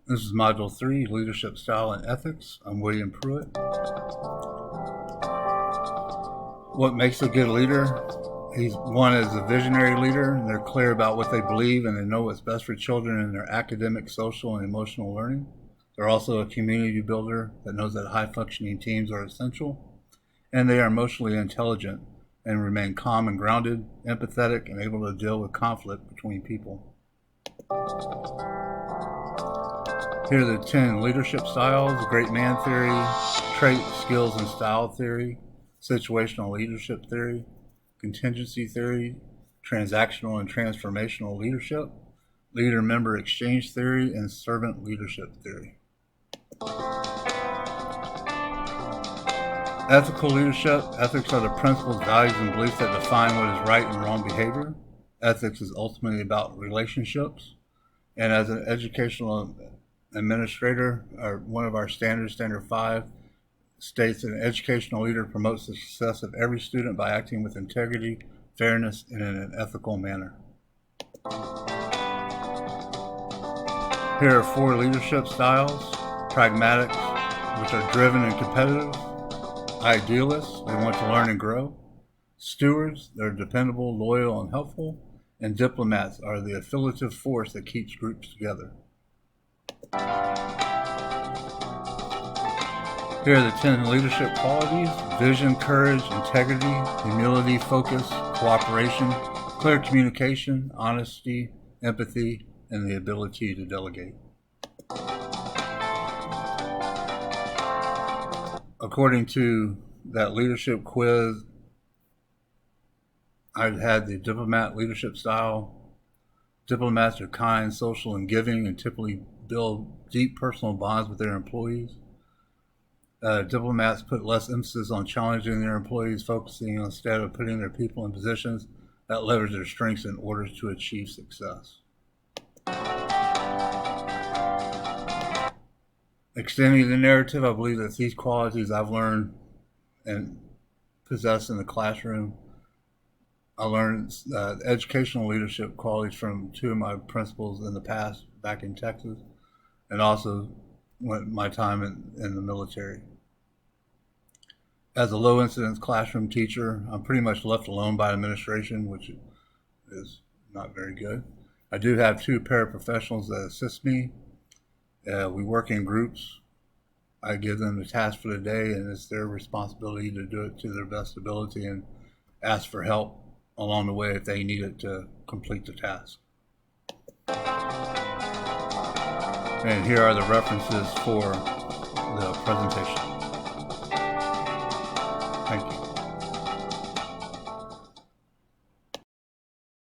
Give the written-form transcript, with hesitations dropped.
This is Module 3, Leadership Style and Ethics. I'm William Pruitt. What makes a good leader? One is a visionary leader, and they're clear about what they believe and they know what's best for children in their academic, social, and emotional learning. They're also a community builder that knows that high-functioning teams are essential, and they are emotionally intelligent and remain calm and grounded, empathetic, and able to deal with conflict between people. Here are the 10 leadership styles: great man theory, trait, skills, and style theory, situational leadership theory, contingency theory, transactional and transformational leadership, leader-member exchange theory, and servant leadership theory. Ethical leadership. Ethics are the principles, values, and beliefs that define what is right and wrong behavior. Ethics is ultimately about relationships. And as an educational administrator, one of our standards, Standard 5, states that an educational leader promotes the success of every student by acting with integrity, fairness, and in an ethical manner. Here are 4 leadership styles: pragmatics, which are driven and competitive; idealists, they want to learn and grow; stewards, they're dependable, loyal, and helpful; and diplomats are the affiliative force that keeps groups together. Here are the 10 leadership qualities: vision, courage, integrity, humility, focus, cooperation, clear communication, honesty, empathy, and the ability to delegate. According to that leadership quiz, I've had the diplomat leadership style. Diplomats are kind, social, and giving, and typically build deep personal bonds with their employees. Diplomats put less emphasis on challenging their employees, focusing instead of putting their people in positions that leverage their strengths in order to achieve success. Extending the narrative, I believe that these qualities I've learned and possessed in the classroom. I learned educational leadership qualities from 2 of my principals in the past back in Texas, and also my time in the military. As a low incidence classroom teacher, I'm pretty much left alone by administration, which is not very good. I do have 2 paraprofessionals that assist me. We work in groups. I give them the task for the day, and it's their responsibility to do it to their best ability and ask for help along the way if they need it to complete the task. And here are the references for the presentation. Thank you.